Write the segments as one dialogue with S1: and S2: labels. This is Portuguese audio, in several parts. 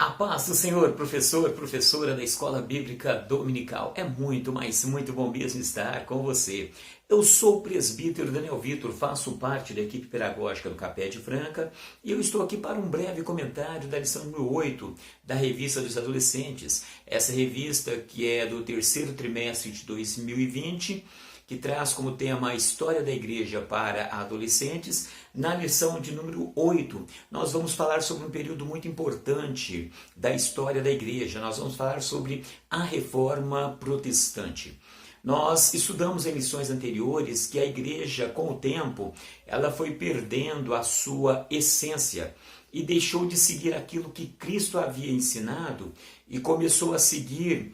S1: A paz do Senhor, professor, professora da Escola Bíblica Dominical. É muito, mas muito bom mesmo estar com você. Eu sou o presbítero Daniel Vitor, faço parte da equipe pedagógica do Capé de Franca e eu estou aqui para um breve comentário da lição número 8 da Revista dos Adolescentes. Essa revista que é do terceiro trimestre de 2020, que traz como tema a história da igreja para adolescentes. Na lição de número 8, nós vamos falar sobre um período muito importante da história da igreja. Nós vamos falar sobre a Reforma Protestante. Nós estudamos em lições anteriores que a igreja, com o tempo, ela foi perdendo a sua essência e deixou de seguir aquilo que Cristo havia ensinado e começou a seguir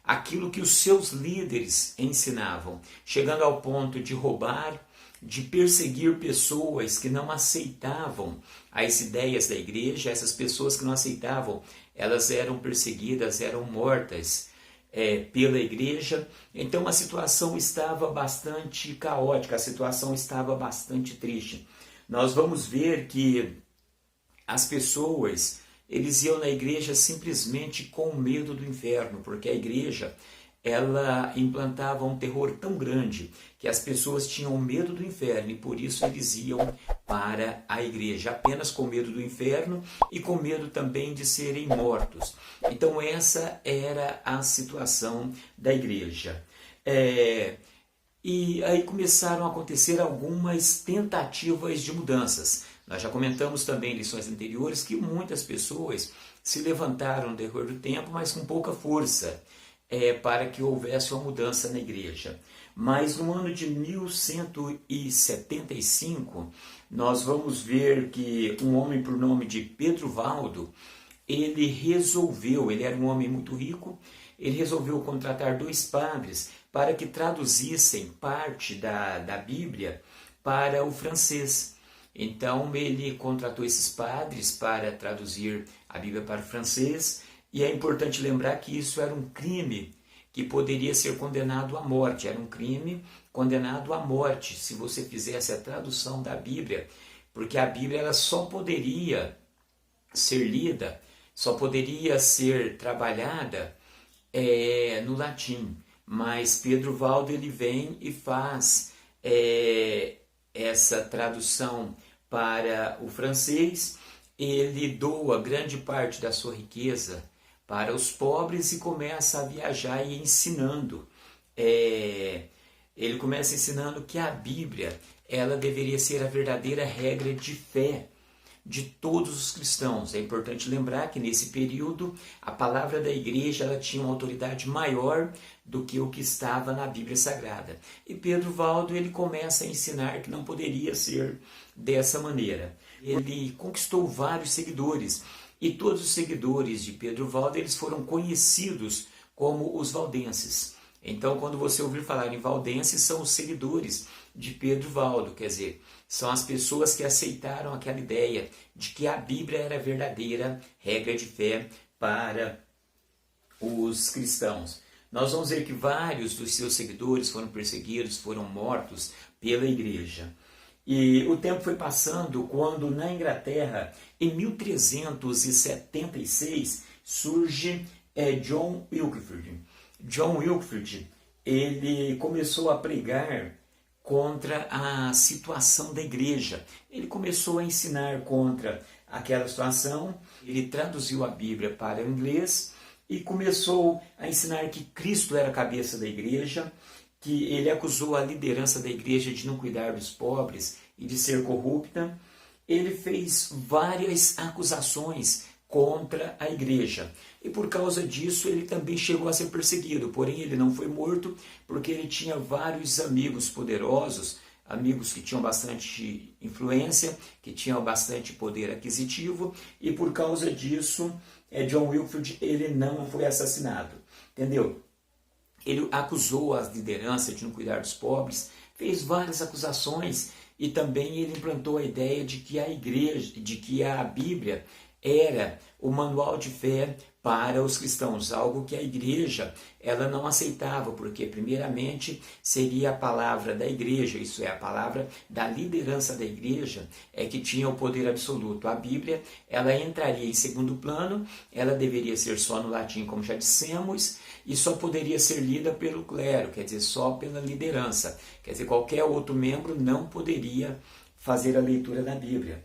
S1: aquilo que os seus líderes ensinavam, chegando ao ponto de roubar, de perseguir pessoas que não aceitavam as ideias da igreja. Essas pessoas que não aceitavam, elas eram perseguidas, eram mortas pela igreja. Então a situação estava bastante caótica, a situação estava bastante triste. Nós vamos ver que as pessoas, eles iam na igreja simplesmente com medo do inferno, porque a igreja, ela implantava um terror tão grande que as pessoas tinham medo do inferno e por isso eles iam para a igreja, apenas com medo do inferno e com medo também de serem mortos. Então essa era a situação da igreja. E aí começaram a acontecer algumas tentativas de mudanças. Nós já comentamos também em lições anteriores que muitas pessoas se levantaram no decorrer do tempo, mas com pouca força, para que houvesse uma mudança na igreja. Mas no ano de 1175, nós vamos ver que um homem por nome de Pedro Valdo, ele era um homem muito rico, ele resolveu contratar 2 padres para que traduzissem parte da Bíblia para o francês. Então ele contratou esses padres para traduzir a Bíblia para o francês, e é importante lembrar que isso era um crime que poderia ser condenado à morte, era um crime condenado à morte se você fizesse a tradução da Bíblia, porque a Bíblia ela só poderia ser lida, só poderia ser trabalhada no latim. Mas Pedro Valdo ele vem e faz essa tradução para o francês. Ele doa grande parte da sua riqueza para os pobres e começa a viajar e ensinando. Ele começa ensinando que a Bíblia ela deveria ser a verdadeira regra de fé de todos os cristãos. É importante lembrar que nesse período a palavra da igreja ela tinha uma autoridade maior do que o que estava na Bíblia Sagrada. E Pedro Valdo ele começa a ensinar que não poderia ser dessa maneira. Ele conquistou vários seguidores e todos os seguidores de Pedro Valdo eles foram conhecidos como os valdenses. Então, quando você ouvir falar em valdenses, são os seguidores de Pedro Valdo, quer dizer, são as pessoas que aceitaram aquela ideia de que a Bíblia era a verdadeira regra de fé para os cristãos. Nós vamos ver que vários dos seus seguidores foram perseguidos, foram mortos pela igreja. E o tempo foi passando quando na Inglaterra, em 1376, surge John Wycliffe. John Wycliffe, ele começou a pregar contra a situação da igreja. Ele começou a ensinar contra aquela situação, ele traduziu a Bíblia para o inglês e começou a ensinar que Cristo era a cabeça da igreja, que ele acusou a liderança da igreja de não cuidar dos pobres e de ser corrupta. Ele fez várias acusações contra a igreja. E por causa disso ele também chegou a ser perseguido, porém ele não foi morto porque ele tinha vários amigos poderosos, amigos que tinham bastante influência, que tinham bastante poder aquisitivo, e por causa disso John Wycliffe ele não foi assassinado, entendeu? Ele acusou as lideranças de não cuidar dos pobres, fez várias acusações e também ele implantou a ideia de que a igreja, de que a Bíblia era o manual de fé para os cristãos, algo que a igreja ela não aceitava, porque primeiramente seria a palavra da igreja, isso é, a palavra da liderança da igreja, é que tinha o poder absoluto. A Bíblia ela entraria em segundo plano, ela deveria ser só no latim, como já dissemos, e só poderia ser lida pelo clero, quer dizer, só pela liderança. Quer dizer, qualquer outro membro não poderia fazer a leitura da Bíblia.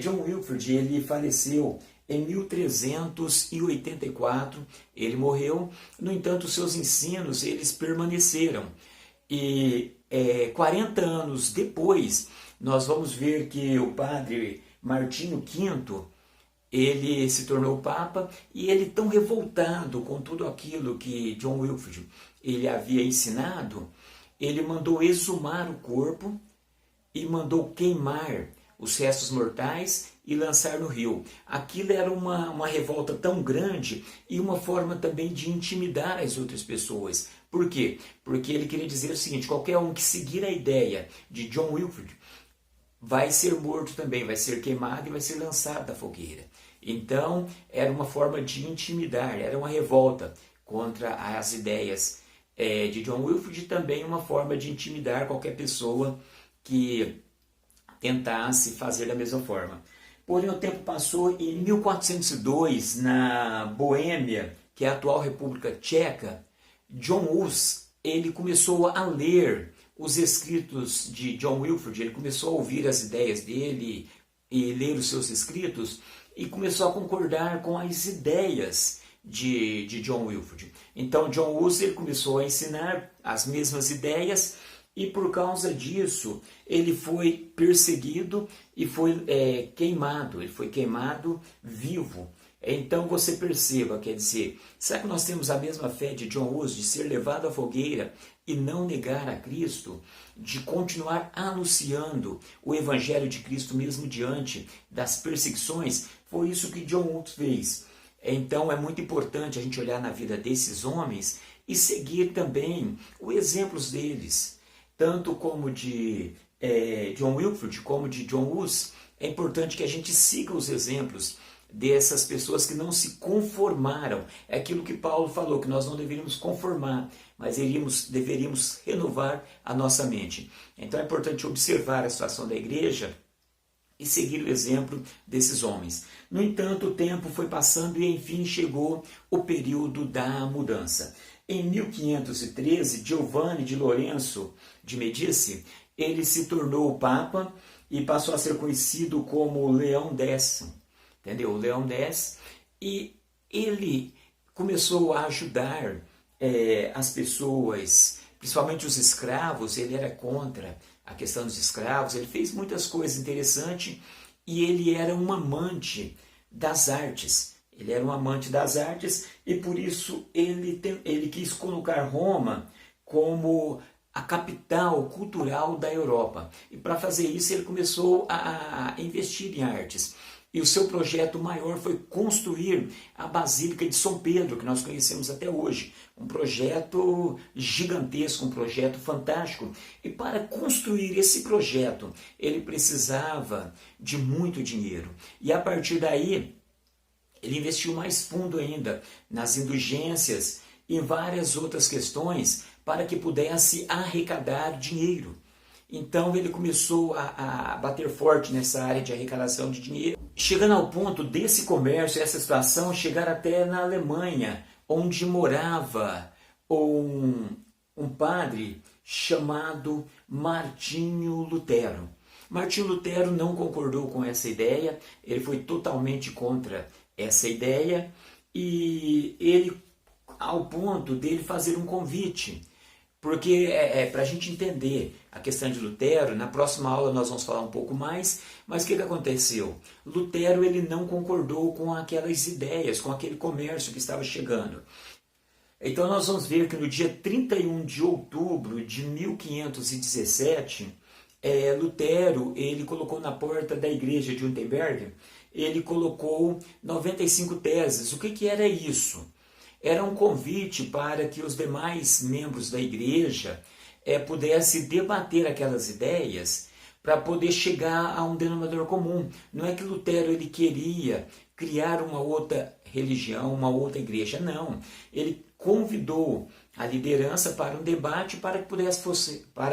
S1: John Wilford, ele faleceu em 1384, ele morreu. No entanto, seus ensinos eles permaneceram. E 40 anos depois, nós vamos ver que o padre Martinho V, ele se tornou papa, e ele, tão revoltado com tudo aquilo que John Wilford ele havia ensinado, ele mandou exumar o corpo e mandou queimar os restos mortais e lançar no rio. Aquilo era uma revolta tão grande e uma forma também de intimidar as outras pessoas. Por quê? Porque ele queria dizer o seguinte: qualquer um que seguir a ideia de John Wilford vai ser morto também, vai ser queimado e vai ser lançado da fogueira. Então, era uma forma de intimidar, era uma revolta contra as ideias de John Wilford, e também uma forma de intimidar qualquer pessoa que tentasse fazer da mesma forma. Porém, o tempo passou e em 1402, na Boêmia, que é a atual República Tcheca, John Hus, ele começou a ler os escritos de John Wilford, ele começou a ouvir as ideias dele e ler os seus escritos, e começou a concordar com as ideias de John Wilford. Então, John Hus ele começou a ensinar as mesmas ideias, e por causa disso ele foi perseguido e foi queimado, ele foi queimado vivo. Então você perceba, quer dizer, será que nós temos a mesma fé de John Hus, de ser levado à fogueira e não negar a Cristo, de continuar anunciando o Evangelho de Cristo mesmo diante das perseguições? Foi isso que John Hus fez. Então é muito importante a gente olhar na vida desses homens e seguir também os exemplos deles, tanto como de John Wilford, como de John Hus. É importante que a gente siga os exemplos dessas pessoas que não se conformaram. É aquilo que Paulo falou, que nós não deveríamos conformar, mas deveríamos renovar a nossa mente. Então é importante observar a situação da igreja e seguir o exemplo desses homens. No entanto, o tempo foi passando e enfim chegou o período da mudança. Em 1513, Giovanni de Lourenço de Medici, ele se tornou papa e passou a ser conhecido como Leão X, entendeu? Leão X, e ele começou a ajudar as pessoas, principalmente os escravos. Ele era contra a questão dos escravos, ele fez muitas coisas interessantes, e ele era um amante das artes. Ele era um amante das artes, e por isso ele quis colocar Roma como a capital cultural da Europa. E para fazer isso ele começou a investir em artes. E o seu projeto maior foi construir a Basílica de São Pedro, que nós conhecemos até hoje. Um projeto gigantesco, um projeto fantástico. E para construir esse projeto, ele precisava de muito dinheiro. E a partir daí, ele investiu mais fundo ainda nas indulgências e em várias outras questões para que pudesse arrecadar dinheiro. Então ele começou a bater forte nessa área de arrecadação de dinheiro, chegando ao ponto desse comércio, essa situação, chegar até na Alemanha, onde morava um padre chamado Martinho Lutero. Martinho Lutero não concordou com essa ideia, ele foi totalmente contra essa ideia, e ele, ao ponto dele fazer um convite, porque para a gente entender a questão de Lutero, na próxima aula nós vamos falar um pouco mais, mas o que aconteceu? Lutero ele não concordou com aquelas ideias, com aquele comércio que estava chegando. Então nós vamos ver que no dia 31 de outubro de 1517, Lutero ele colocou na porta da igreja de Wittenberg, ele colocou 95 teses. O que era isso? Era um convite para que os demais membros da igreja pudessem debater aquelas ideias para poder chegar a um denominador comum. Não é que Lutero ele queria criar uma outra religião, uma outra igreja. Não, ele convidou a liderança para um debate para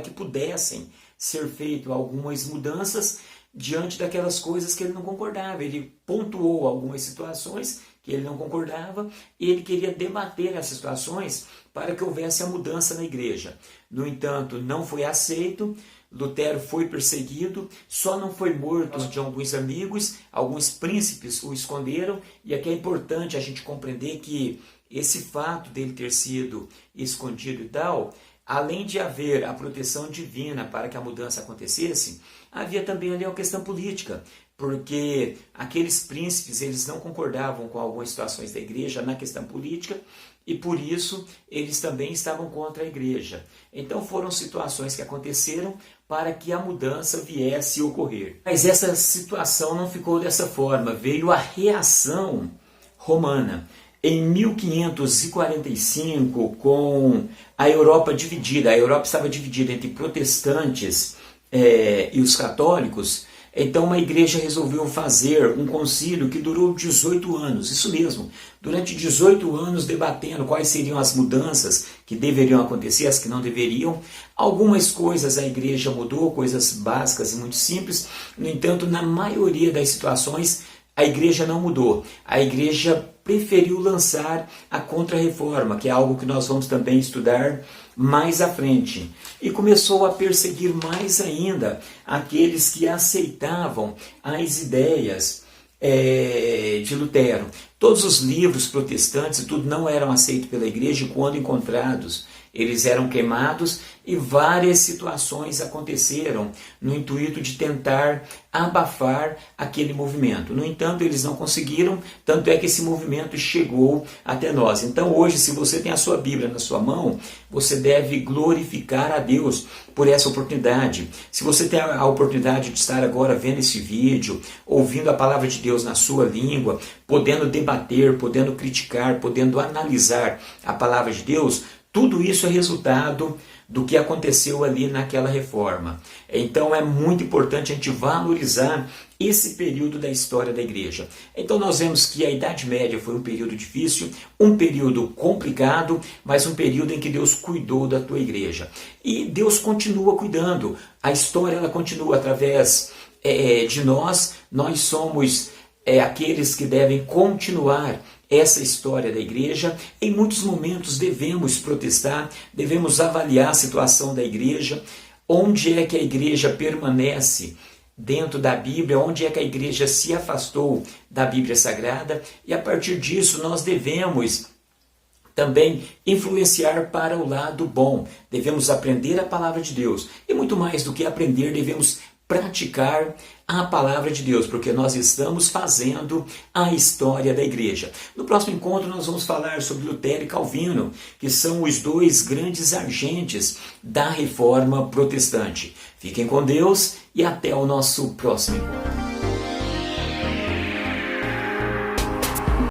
S1: que pudessem ser feitas algumas mudanças diante daquelas coisas que ele não concordava. Ele pontuou algumas situações que ele não concordava e ele queria debater essas situações para que houvesse a mudança na igreja. No entanto, não foi aceito. Lutero foi perseguido, só não foi morto de alguns amigos, alguns príncipes o esconderam, e aqui é importante a gente compreender que esse fato dele ter sido escondido e tal, além de haver a proteção divina para que a mudança acontecesse, havia também ali uma questão política, porque aqueles príncipes eles não concordavam com algumas situações da igreja na questão política, e por isso eles também estavam contra a igreja. Então foram situações que aconteceram para que a mudança viesse a ocorrer. Mas essa situação não ficou dessa forma, veio a reação romana. Em 1545, com a Europa dividida, a Europa estava dividida entre protestantes e os católicos, então uma igreja resolveu fazer um concílio que durou 18 anos, isso mesmo, durante 18 anos debatendo quais seriam as mudanças que deveriam acontecer, as que não deveriam. Algumas coisas a igreja mudou, coisas básicas e muito simples, no entanto, na maioria das situações, a igreja não mudou. A igreja preferiu lançar a Contra-Reforma, que é algo que nós vamos também estudar mais à frente. E começou a perseguir mais ainda aqueles que aceitavam as ideias de Lutero. Todos os livros protestantes e tudo não eram aceitos pela igreja, e quando encontrados, eles eram queimados, e várias situações aconteceram no intuito de tentar abafar aquele movimento. No entanto, eles não conseguiram, tanto é que esse movimento chegou até nós. Então hoje, se você tem a sua Bíblia na sua mão, você deve glorificar a Deus por essa oportunidade. Se você tem a oportunidade de estar agora vendo esse vídeo, ouvindo a palavra de Deus na sua língua, podendo debater, podendo criticar, podendo analisar a palavra de Deus, tudo isso é resultado do que aconteceu ali naquela reforma. Então é muito importante a gente valorizar esse período da história da igreja. Então nós vemos que a Idade Média foi um período difícil, um período complicado, mas um período em que Deus cuidou da tua igreja. E Deus continua cuidando. A história ela continua através de nós. Nós somos aqueles que devem continuar essa história da igreja. Em muitos momentos devemos protestar, devemos avaliar a situação da igreja, onde é que a igreja permanece dentro da Bíblia, onde é que a igreja se afastou da Bíblia Sagrada, e a partir disso nós devemos também influenciar para o lado bom. Devemos aprender a palavra de Deus, e muito mais do que aprender, devemos praticar a palavra de Deus, porque nós estamos fazendo a história da igreja. No próximo encontro nós vamos falar sobre Lutero e Calvino, que são os dois grandes agentes da reforma protestante. Fiquem com Deus e até o nosso próximo encontro.